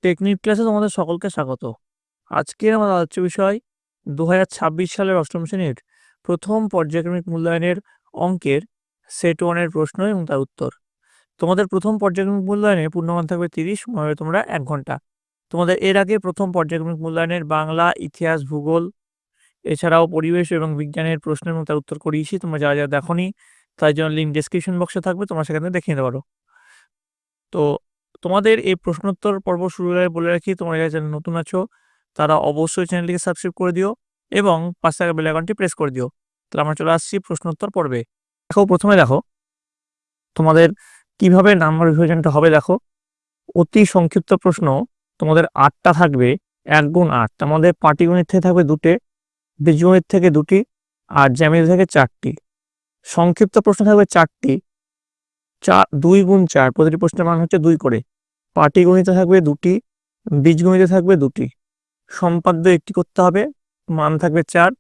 Technique ক্লাসে তোমাদের সকলকে স্বাগত। আজকে আমাদের আলোচ্য বিষয় 2026 সালের অষ্টম শ্রেণীর প্রথম পর্যায়ক্রমিক মূল্যায়নের অঙ্কের সেট 1 এর প্রশ্ন এবং তার উত্তর। তোমাদের প্রথম পর্যায়ক্রমিক মূল্যায়নে পূর্ণমান থাকবে 30, সময় হবে তোমরা 1 ঘন্টা। তোমাদের এর আগে প্রথম পর্যায়ক্রমিক মূল্যায়নের বাংলা, ইতিহাস, ভূগোল এছাড়াও পরিবেশ এবং বিজ্ঞানের প্রশ্ন এবং তার উত্তর করিয়েছি। তোমরা যারা যারা দেখোনি তার জন্য লিঙ্ক ডেসক্রিপশন বক্সে থাকবে, তোমরা সেখানে দেখে নিতে পারো। তো তোমাদের এই প্রশ্নোত্তর পর্ব শুরু হয়ে বলে রাখি, তোমরা যারা চ্যানেল নতুন আছো তারা অবশ্যই চ্যানেলটিকে সাবস্ক্রাইব করে দিও এবং পাশে থাকা বেল আইকনটি প্রেস করে দিও। তাহলে আমরা চলে আসছি প্রশ্নোত্তর পর্বে। প্রথমে দেখো তোমাদের কিভাবে নাম্বার বিভাজনটা হবে। দেখো, অতি সংক্ষিপ্ত প্রশ্ন তোমাদের 8টা থাকবে, 1 গুণ 8। আমাদের পাটিগণিত থেকে থাকবে 2টে, বীজগণিত থেকে 2টি আর জ্যামিতি থেকে 4টি। সংক্ষিপ্ত প্রশ্ন থাকবে 4টি, 2 গুণ 4, প্রতিটি প্রশ্নের মান হচ্ছে 2 করে। পাটিগণিতে থাকবে 2টি, বীজগণিতে থাকবে 2টি। সম্পাদ্য একটি করতে হবে, মান থাকবে 4।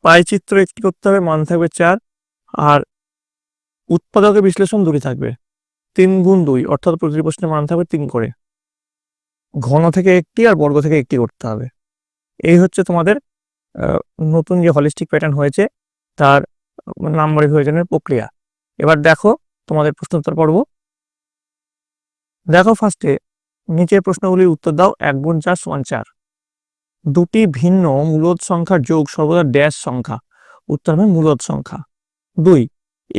পাইচিত্র একটি করতে হবে, মান থাকবে 4। আর উৎপাদকের বিশ্লেষণ 2টি থাকবে, 3 গুণ 2, অর্থাৎ প্রতিটি প্রশ্নের মান থাকবে 3 করে। ঘন থেকে একটি আর বর্গ থেকে একটি করতে হবে। এই হচ্ছে তোমাদের নতুন যে হলিস্টিক প্যাটার্ন হয়েছে তার নাম্বার বিভাজনের প্রক্রিয়া। এবার দেখো তোমাদের প্রশ্নোত্তর পর্ব। দেখো ফার্স্টে নিচের প্রশ্নগুলির উত্তর দাও। 1 গুণ 4 সমান 4। দুটি ভিন্ন মূলদ সংখ্যার যোগ সর্বদা ড্যাশ সংখ্যা, উত্তর হবে মূলদ সংখ্যা। 2,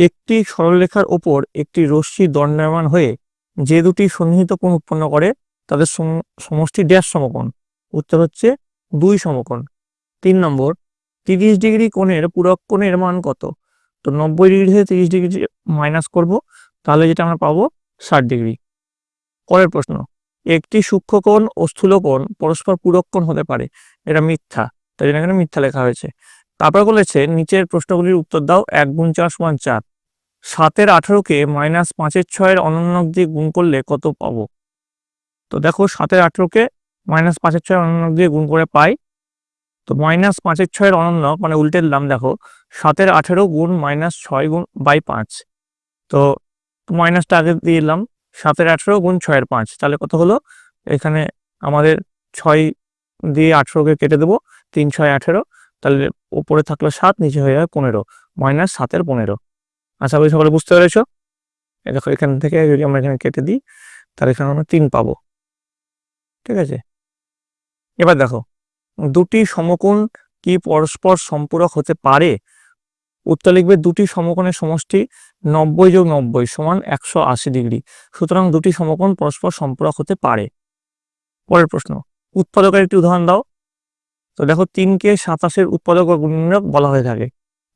একটি সরলরেখার ওপর একটি রশ্মি দণ্ডায়মান হয়ে যে দুটি সন্নিহিত কোণ উৎপন্ন করে তাদের সমষ্টি ড্যাশ সমকোণ, উত্তর হচ্ছে 2 সমকোণ। 3 নম্বর, 30 ডিগ্রি কোণের পূরক কোণের মান কত? তো 90 ডিগ্রি থেকে 30 ডিগ্রি মাইনাস করব, তাহলে যেটা আমরা পাবো 60 ডিগ্রি। পরের প্রশ্ন, একটি সূক্ষ্মকোণ ও স্থূলকোণ পরস্পর পূরক কোণ হতে পারে, এটা মিথ্যা, তাই জন্য এখানে মিথ্যা লেখা হয়েছে। তারপর বলেছে নিচের প্রশ্নগুলির উত্তর দাও। 1 গুণ 4 সমান 4। 7-এর 18কে মাইনাস 5-এর 6-এর অনন্যক দিয়ে গুণ করলে কত পাবো? তো দেখো 7-এর 18কে মাইনাস 5-এর 6-এর অনন্যক দিয়ে গুণ করে পাই। তো মাইনাস 5-এর 6-এর অনন্যক মানে উল্টে দিলাম, দেখো 7-এর 18 গুণ মাইনাস 6 গুণ বাই 5। তো মাইনাসটা আগে দিয়ে দিলাম, 7-এর 18 গুণ 6-এর 5, তাহলে কত হলো? এখানে আমাদের 6 দিয়ে 18কে কেটে দেবো, 3 6 18, তাহলে উপরে থাকলো 7, নিচে হয়ে যাবে 15, মাইনাস 7-এর 15। আশা করি সকলে বুঝতে পেরেছো। দেখো এখান থেকে যদি আমরা এখানে কেটে দিই তাহলে এখানে আমরা 3 পাবো, ঠিক আছে। এবার দেখো দুটি সমকোণ কি পরস্পর সম্পূরক হতে পারে? উত্তর লিখবে দুটি সমকোণের সমষ্টি 90 যোগ 90 সমান 180 ডিগ্রি, সুতরাং দুটি সমকোণ পরস্পর সম্পূরক হতে পারে। পরের প্রশ্ন, উৎপাদকের একটি উদাহরণ দাও। তো দেখো 3কে 27-এর উৎপাদক বা গুণনীয়ক বলা হয়ে থাকে,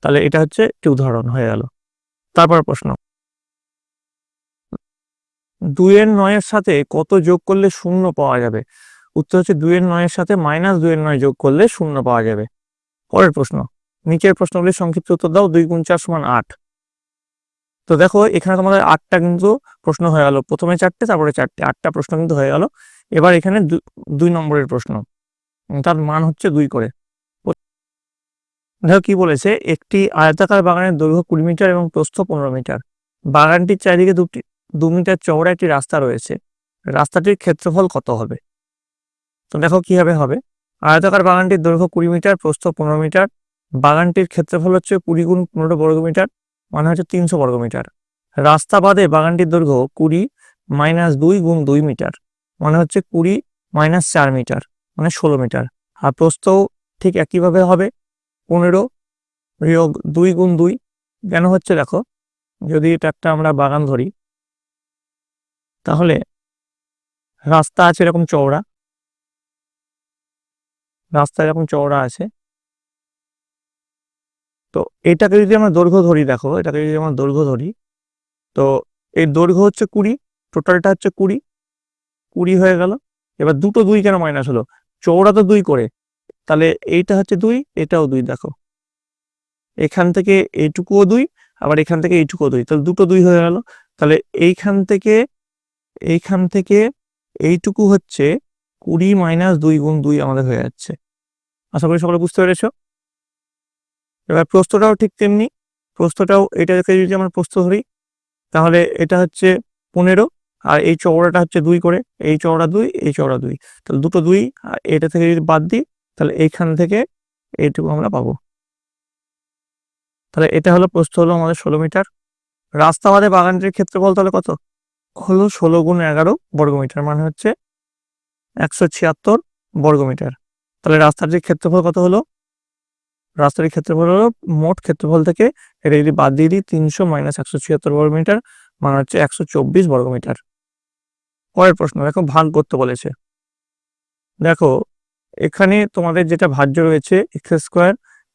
তাহলে এটা হচ্ছে একটি উদাহরণ হয়ে গেল। তারপর প্রশ্ন, 2-এর 9-এর সাথে কত যোগ করলে 0 পাওয়া যাবে? উত্তর হচ্ছে 2-এর 9-এর সাথে মাইনাস 2-এর 9 যোগ করলে 0 পাওয়া যাবে। পরের প্রশ্ন, নিচের প্রশ্নগুলির সংক্ষিপ্ত উত্তর দাও। 2 গুণ 4 সমান 8। তো দেখো এখানে তোমাদের 8টা কিন্তু প্রশ্ন হয়ে গেল, প্রথমে 4টে তারপরে 4টে, 8টা প্রশ্ন কিন্তু হয়ে গেল। এবার এখানে 2 নম্বরের প্রশ্ন, তার মান হচ্ছে 2 করে। দেখো কি বলেছে, একটি আয়তাকার বাগানের দৈর্ঘ্য 20 মিটার এবং প্রস্থ 15 মিটার। বাগানটির চারিদিকে 2 মিটার চওড়া একটি রাস্তা রয়েছে, রাস্তাটির ক্ষেত্রফল কত হবে? তো দেখো কিভাবে হবে। আয়তাকার বাগানটির দৈর্ঘ্য 20 মিটার, প্রস্থ 15 মিটার, বাগানটির ক্ষেত্রফল হচ্ছে 20 গুণ 15 বর্গ মিটার, মানে হচ্ছে 300 বর্গ মিটার। রাস্তা বাদে বাগানটির দৈর্ঘ্য 20 মাইনাস 2 গুণ 2 মিটার, মানে হচ্ছে 20 মাইনাস 4 মিটার, মানে 16 মিটার। আর প্রস্থও ঠিক একইভাবে হবে, 15 বিয়োগ 2 গুণ 2। কেন হচ্ছে দেখো, যদি এটা একটা আমরা বাগান ধরি, তাহলে রাস্তা আছে এরকম চওড়া, রাস্তা এরকম চওড়া আছে। তো এটাকে যদি আমরা দৈর্ঘ্য ধরি, দেখো এটাকে যদি আমরা দৈর্ঘ্য ধরি, তো এই দৈর্ঘ্য হচ্ছে 20, টোটালটা হচ্ছে 20 হয়ে গেল। এবার দুটো 2 কেন মাইনাস হলো? চওড়া তো 2 করে, তাহলে এইটা হচ্ছে 2, এটাও 2। দেখো এখান থেকে এইটুকুও 2, আবার এখান থেকে এইটুকুও 2, তাহলে দুটো 2 হয়ে গেল। তাহলে এইখান থেকে এইটুকু হচ্ছে 20 মাইনাস 2 গুণ 2 আমাদের হয়ে যাচ্ছে। আশা করি সকলে বুঝতে পেরেছ। এবার প্রস্থটাও ঠিক তেমনি, প্রস্থটাও এটাকে যদি আমরা প্রস্থ ধরি, তাহলে এটা হচ্ছে 15, আর এই চওড়াটা হচ্ছে 2 করে, এই চওড়া 2, এই চওড়া 2, তাহলে দুটো 2, আর এটা থেকে যদি বাদ দিই তাহলে এইখান থেকে এইটুকু আমরা পাবো। তাহলে এটা হলো প্রস্থ হলো আমাদের 16 মিটার। রাস্তা বাদে বাগানটির ক্ষেত্রফল তাহলে কত হলো? 16 গুণ 11 বর্গমিটার, মানে হচ্ছে 176 বর্গমিটার। তাহলে রাস্তার যে ক্ষেত্রফল কত হলো? রাস্তার ক্ষেত্রফল হলো মোট ক্ষেত্রফল থেকে এটা যদি বাদ দিয়ে দিই 300 মাইনাস 176 বর্গমিটার, মানে হচ্ছে 124 বর্গমিটার। পরের প্রশ্ন দেখো, ভাগ করতে বলেছে। দেখো এখানে তোমাদের যেটা ভাজ্য রয়েছে x square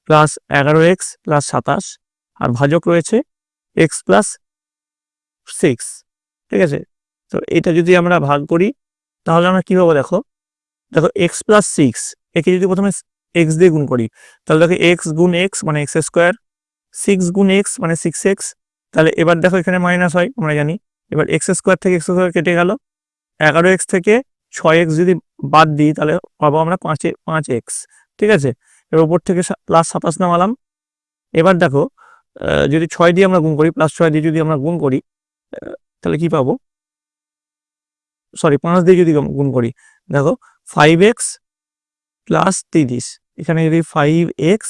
plus 11x plus 27, আর ভাজক রয়েছে এক্স প্লাস 6, ঠিক আছে? তো এটা যদি আমরা ভাগ করি তাহলে আমরা কি পাবো? দেখো দেখো এক্স প্লাস 6, একে যদি প্রথমে এক্স দিয়ে গুণ করি তাহলে দেখো এক্স গুণ এক্স মানে এক্স স্কোয়ার, 6 গুণ এক্স মানে 6x। তাহলে এবার দেখো এখানে মাইনাস হয়, আমরা জানি। এবার এক্স স্কোয়ার থেকে এক্স স্কোয়ার কেটে গেল, 11x থেকে 6x যদি বাদ দিই তাহলে পাবো আমরা 5x, ঠিক আছে? এবার উপর থেকে প্লাস 27 নামালাম। এবার দেখো যদি 6 দিয়ে আমরা গুণ করি, প্লাস 6 দিয়ে যদি আমরা গুণ করি তাহলে কি পাবো? সরি 5 দিয়ে যদি গুণ করি, দেখো 5x প্লাস 30, এখানে যদি 5x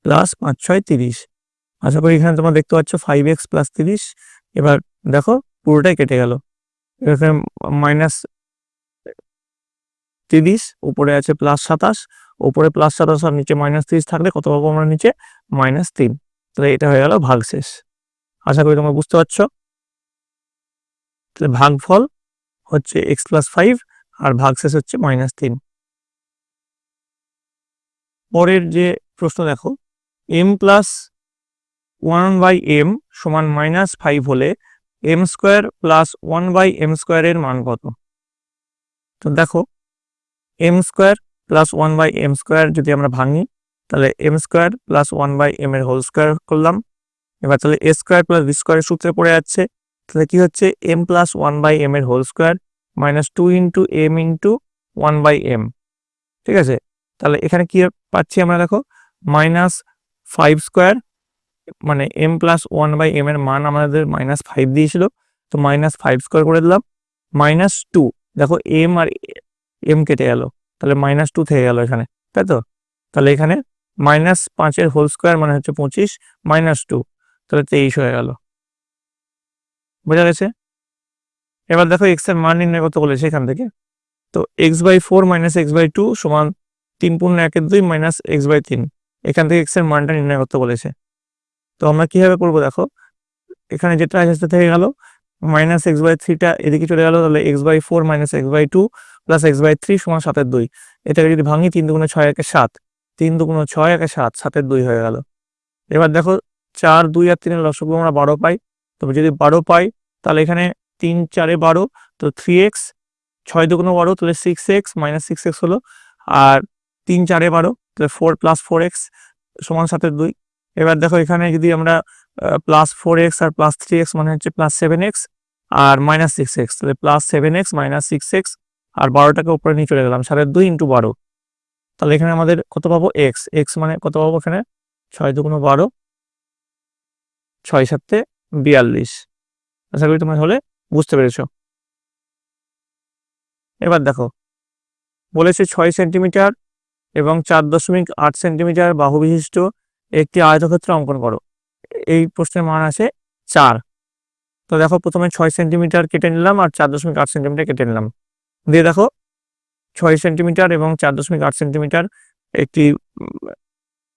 প্লাস 5 6 30, আশা করি এখানে তোমরা দেখতে পাচ্ছ 5x প্লাস 30। এবার দেখো পুরোটাই কেটে গেল, এখানে মাইনাস 30, উপরে আছে প্লাস 27, উপরে প্লাস 27 আর নিচে মাইনাস 30 থাকলে কত পাবো আমরা? নিচে -3। তাহলে এটা হয়ে গেল ভাগশেষ। আশা করি তোমরা বুঝতে পারছো। তাহলে ভাগফল হচ্ছে x প্লাস 5 আর ভাগশেষ হচ্ছে -3। পরের যে প্রশ্ন দেখো, m প্লাস 1/m সমান -5 হলে m স্কোয়ার প্লাস 1/m স্কোয়ারের মান কত? তো দেখো m square plus 1/m square যদি আমরা ভাঙি তাহলে m স্কোয়ার প্লাস 1/m এর হোল স্কোয়ার করলাম। এবার তাহলে a স্কোয়ার প্লাস b স্কোয়ারের সূত্রে পড়ে যাচ্ছে, তাহলে কি হচ্ছে? m প্লাস 1/m এর whole square minus 2 into m into 1/m, ঠিক আছে? তাহলে এখানে কি পাচ্ছি আমরা? দেখো -5 স্কোয়ার, মানে m প্লাস 1/m এর মান আমাদের -5 দিয়েছিল, তো -5 স্কোয়ার করে দিলাম, -2, দেখো m আর m কেটে গেল, তাহলে -2 থেকে গেল এখানে, তাই তো? তাহলে এখানে -5 এর হোল স্কোয়ার মানে হচ্ছে 25, -2, তাহলে 23 হয়ে গেল। বোঝা গেছে? এবার দেখো x এর মান নির্ণয় করতে বলেছে এখান থেকে। তো x/4 মাইনাস x/2 সমান 3 × 1 = 2 মাইনাস x/3, এখান থেকে x এর মানটা নির্ণয় করতে বলেছে। তো আমরা কিভাবে করবো? দেখো এখানে যেটা আছে থেকে গেল, মাইনাস x/3টা এদিকে চলে গেল, তাহলে x/4 minus x/2 plus x/3 সমান 7/2। এটাকে যদি ভাঙি 3 × 6 = 7, 3 × 6 = 7, 7/2 হয়ে গেল। এবার দেখো 4, 2 আর 3 এর লসাগু আমরা 12 পাই। তবে যদি 12 পাই তাহলে এখানে 3 4 12, তো 3x, 6 2 12, তাহলে 6x মাইনাস 6x হলো, আর 3 4 12, তাহলে 4 প্লাস 4x সমান 7/2। এবার দেখো এখানে যদি আমরা প্লাস 4x আর প্লাস 3x মানে হচ্ছে প্লাস 7x আর মাইনাস 6x, তাহলে প্লাস 7x মাইনাস 6x, আর 12টাকে উপরে নিয়ে চলে গেলাম, 7/2 ইন্টু 12। তাহলে এখানে আমাদের কত পাবো? x মানে কত পাবো? এখানে 6 2 12, 6 7 42। আশা করি তোমরা হলে বুঝতে পেরেছো। এবার দেখো বলেছে 6 সেন্টিমিটার এবং 4.8 সেন্টিমিটার বাহু বিশিষ্ট একটি আয়তক্ষেত্র অঙ্কন করো। এই প্রশ্নের মান আছে 4। তো দেখো প্রথমে 6 সেন্টিমিটার কেটে নিলাম আর 4.8 সেন্টিমিটার কেটে নিলাম, দিয়ে দেখো 6 সেন্টিমিটার এবং 4.8 সেন্টিমিটার একটি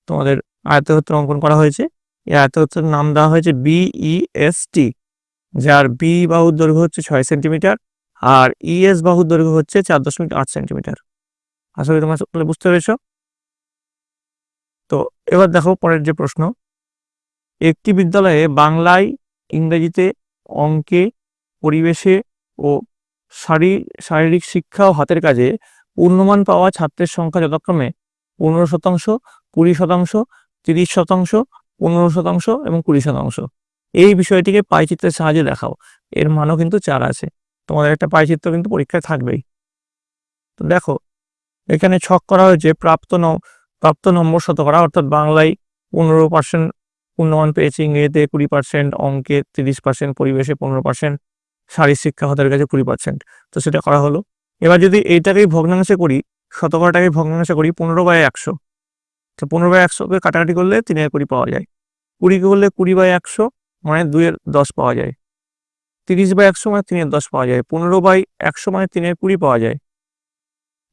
তোমাদের আয়তক্ষেত্র অঙ্কন করা হয়েছে। এই আয়তক্ষেত্রের নাম দেওয়া হয়েছে BEST, যার বি বাহুর দৈর্ঘ্য হচ্ছে 6 সেন্টিমিটার আর ES বাহুর দৈর্ঘ্য হচ্ছে 4.8 সেন্টিমিটার। আশা করি তোমরা সকলে বুঝতে পেরেছো। তো এবার দেখো পরের যে প্রশ্ন, একটি বিদ্যালয়ে বাংলায়, ইংরেজিতে, অঙ্কে, পরিবেশে ও শারীরিক শিক্ষা ও হাতের কাজে পূর্ণমান পাওয়া ছাত্রের সংখ্যা যথাক্রমে 15%, 20%, 30%, 15% এবং 20%। এই বিষয়টিকে পাইচিত্রের সাহায্যে দেখাও। এর মানও কিন্তু 4 আছে, তোমাদের একটা পাইচিত্র কিন্তু পরীক্ষায় থাকবেই। তো দেখো এখানে ছক করা হয়েছে প্রাপ্ত নম্বর শতকরা, অর্থাৎ বাংলায় 15% পূর্ণমান পেয়েছে, ইংরেজিতে 20%, অঙ্কে 30%, পরিবেশে 15%, শারীর শিক্ষা হাতের কাছে 20%, তো সেটা করা হলো। এবার যদি এইটাকেই ভগ্নাংশে করি, শতকরাটাকে ভগ্নাংশে করি 15/100, তো 15/100কে কাটাকাটি করলে 3/20 পাওয়া যায়। 20কে করলে 20/100 মানে 2/10 পাওয়া যায়। 30/100 মানে 3/10 পাওয়া যায়। 15/100 মানে 3/20 পাওয়া যায়।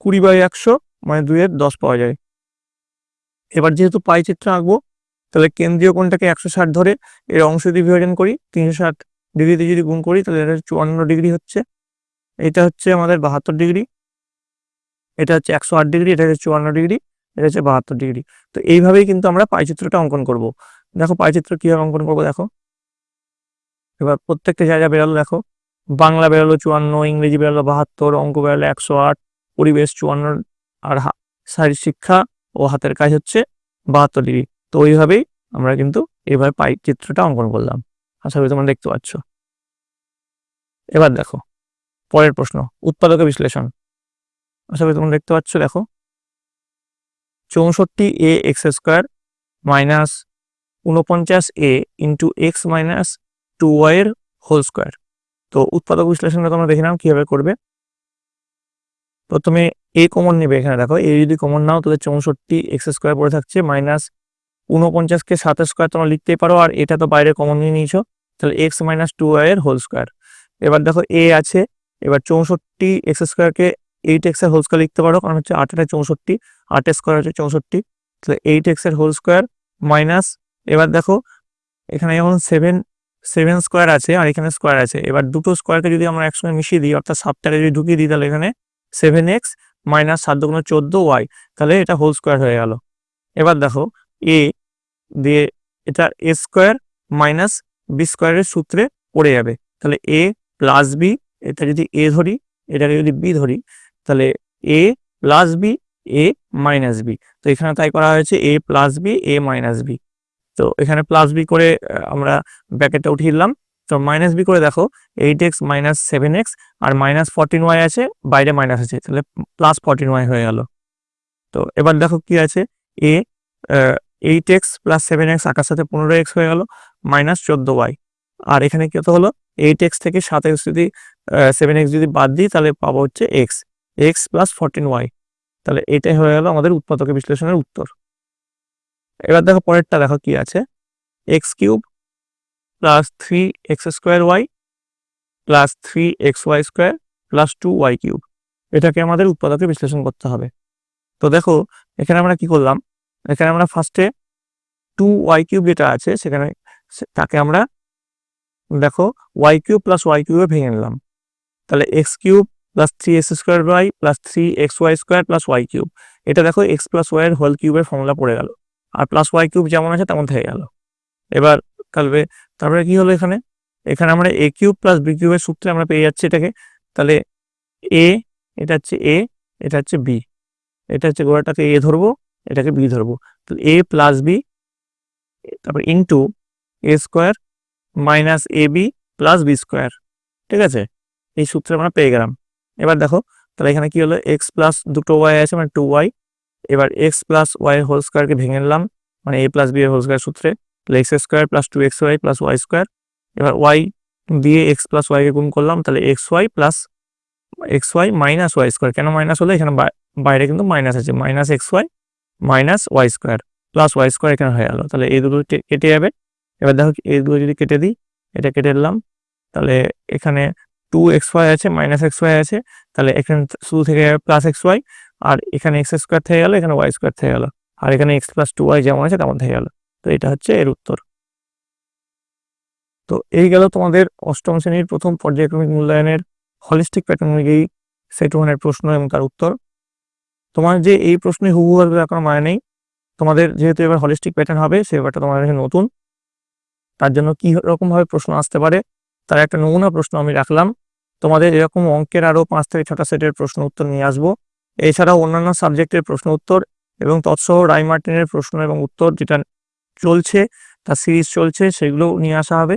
20/100 মানে 2/10 পাওয়া যায়। এবার যেহেতু পাই চিত্র আঁকবো, তাহলে কেন্দ্রীয় কোণটাকে 160 ধরে এর অংশ দিয়ে বিভাজন করি, 360 ডিগ্রিতে যদি গুণ করি তাহলে এটা 54 ডিগ্রি হচ্ছে। এটা হচ্ছে আমাদের 72 ডিগ্রি, এটা হচ্ছে 108 ডিগ্রি, এটা হচ্ছে 54 ডিগ্রি, এটা হচ্ছে 72 ডিগ্রি। তো এইভাবেই কিন্তু আমরা পাইচিত্রটা অঙ্কন করব। দেখো পাইচিত্র কিভাবে অঙ্কন করবো দেখো। এবার প্রত্যেকটা জায়গা বেরোলো দেখো, বাংলা বেরোলো 54, ইংরেজি বেরোলো 72, অঙ্ক বেরোলো 108, পরিবেশ 54, আর শারীরিক শিক্ষা ও হাতের কাজ হচ্ছে 72 ডিগ্রি। তো ওইভাবেই আমরা কিন্তু এইভাবে পাই চিত্রটা অঙ্কন করলাম। আশা করি তোমরা দেখতে পাচ্ছ। এবার দেখো পরের প্রশ্ন, উৎপাদক বিশ্লেষণ। আশা করি তোমরা দেখতে পাচ্ছ। দেখো 64a(x² minus 49a into x minus 2y এর হোল স্কোয়ার। তো উৎপাদক বিশ্লেষণটা তোমরা দেখে নাও কিভাবে করবে। প্রথমে এ কমন নেবে, এখানে দেখো এ যদি কমন নাও তাহলে 64x² পড়ে থাকছে, মাইনাস 49কে 7 স্কোয়ার তোমরা লিখতেই পারো, আর এটা তো বাইরে কমন নিয়ে নিয়েছো, তাহলে এক্স মাইনাস 2y এর হোল স্কোয়ার। এবার দেখো এ আছে, এবার 64x²কে 8x এর হোল স্কোয়ার লিখতে পারো, কারণ হচ্ছে 8 64, 8 স্কোয়ার হচ্ছে 64, তাহলে 8x এর হোল স্কোয়ার মাইনাস, এবার দেখো এখানে যেমন 7 স্কোয়ার আছে আর এখানে স্কোয়ার আছে, এবার দুটো স্কোয়ারকে যদি আমরা একসঙ্গে মিশিয়ে দিই, অর্থাৎ 7টাকে যদি ঢুকিয়ে দিই, তাহলে এখানে 7x মাইনাস 7 × 14y, তাহলে এটা হোল স্কোয়ার হয়ে গেল। এবার দেখো এ দিয়ে এটা এ স্কোয়ার মাইনাস বি স্কোয়ারের সূত্রে পড়ে যাবে, তাহলে এ প্লাস বি, এটা যদি এ ধরি এটাকে যদি বি ধরি, তাহলে এ plus B A minus B. তো এখানে তাই করা হয়েছে এ plus B A minus B. তো এখানে প্লাস বি করে আমরা ব্র্যাকেটটা উঠিয়ে দিলাম। তো মাইনাস বি করে দেখো 8x মাইনাস 7x আর মাইনাস 14y আছে, বাইরে মাইনাস আছে, তাহলে প্লাস 14y হয়ে গেল। তো এবার দেখো কি আছে, এ 8x প্লাস 7x আকার সাথে 15x হয়ে গেল, মাইনাস 14y, আর এখানে কত হলো 8x থেকে 7x যদি 7x যদি বাদ দিই তাহলে পাবো হচ্ছে x প্লাস 14y। তাহলে এটাই হয়ে গেল আমাদের উৎপাদক বিশ্লেষণের উত্তর। এবার দেখো পরেরটা দেখো কি আছে, x³ plus 3x² plus 3xy² plus 2y³ এটাকে আমাদের উৎপাদকে বিশ্লেষণ করতে হবে। তো দেখো এখানে আমরা কি করলাম, এখানে আমরা ফার্স্টে 2y³ যেটা আছে সেখানে তাকে আমরা দেখো y³ প্লাস y³ ভেঙে নিলাম, তাহলে x³ plus 3x² plus 3xy² plus y³ এটা দেখো x প্লাস y এর হোল কিউবের ফর্মুলা পড়ে গেল, আর প্লাস y³ যেমন আছে তেমন থেকে গেল। এবার তারপরে কি হলো, এখানে আমরা a³ প্লাস b³ এর সূত্রে আমরা পেয়ে যাচ্ছি এটাকে, তাহলে a এটা হচ্ছে a, এটা হচ্ছে b, এটা হচ্ছে গোড়াটাকে a ধরবো, এটাকে b ধরবো, তাহলে a প্লাস b তারপর into a² minus ab plus b², ঠিক আছে, এই সূত্রে আমরা পেয়ে গেলাম। এবার দেখো তাহলে এখানে কি হলো, x প্লাস দুটো y আছে মানে 2y, এবার x প্লাস y এর হোল স্কোয়ারকে ভেঙে নিলাম মানে a প্লাস b এর হোল স্কোয়ার সূত্রে, তাহলে x² plus 2xy plus y², এবার y দিয়ে x প্লাস y কে গুণ করলাম, তাহলে xy মাইনাস y², কেন মাইনাস হলো, এখানে বাইরে কিন্তু মাইনাস আছে, minus xy minus y² plus y² এখানে হয়ে গেল, তাহলে এই দুটো কেটে যাবে। এবার দেখো এই দুটো যদি কেটে দিই, এটা কেটে দিলাম, তাহলে এখানে 2xy আছে মাইনাস xy আছে, তাহলে এখানে শুধু থেকে প্লাস xy, আর এখানে x² থেকে গেল, এখানে y² থেকে গেল, আর এখানে x প্লাস 2y যেমন আছে তেমন থেকে গেল। তো এটা হচ্ছে এর উত্তর। তো এই গেল তোমাদের অষ্টম শ্রেণীর প্রথম পর্যায়ক্রমিক মূল্যায়নের হলিস্টিক প্যাটার্ন অনুযায়ী সেট 1-এর প্রশ্ন এবং তার উত্তর। তোমার যে এই প্রশ্নে হুবহু আসবে তার কোনো মানে নেই, তোমাদের যেহেতু এবার হলিস্টিক প্যাটার্ন হবে সে ব্যাপারটা তোমাদের কাছে নতুন, তার জন্য কি রকম ভাবে প্রশ্ন আসতে পারে তার একটা নমুনা প্রশ্ন আমি রাখলাম। তোমাদের এরকম অঙ্কের আরো 5 থেকে 6টা সেটের প্রশ্ন উত্তর নিয়ে আসবো। এছাড়াও অন্যান্য সাবজেক্টের প্রশ্ন উত্তর এবং তৎসহ রায় মার্টিনের প্রশ্ন এবং উত্তর যেটা চলছে, তার সিরিজ চলছে, সেগুলো নিয়ে আসা হবে।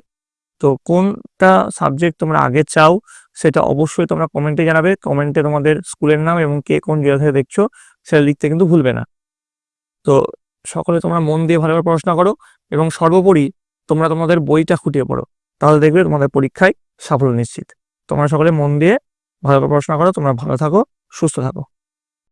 তো কোনটা সাবজেক্ট তোমরা আগে চাও সেটা অবশ্যই তোমরা কমেন্টে জানাবে। কমেন্টে তোমাদের স্কুলের নাম এবং কে কোন জেলা থেকে দেখছো সেটা লিখতে কিন্তু ভুলবে না। তো সকলে তোমরা মন দিয়ে ভালোভাবে পড়াশোনা করো এবং সর্বোপরি তোমরা তোমাদের বইটা খুঁটিয়ে পড়ো, তাহলে দেখবে তোমাদের পরীক্ষায় সাফল্য নিশ্চিত। তোমরা সকলে মন দিয়ে ভালো করে পড়াশোনা করো, তোমরা ভালো থাকো, সুস্থ থাকো।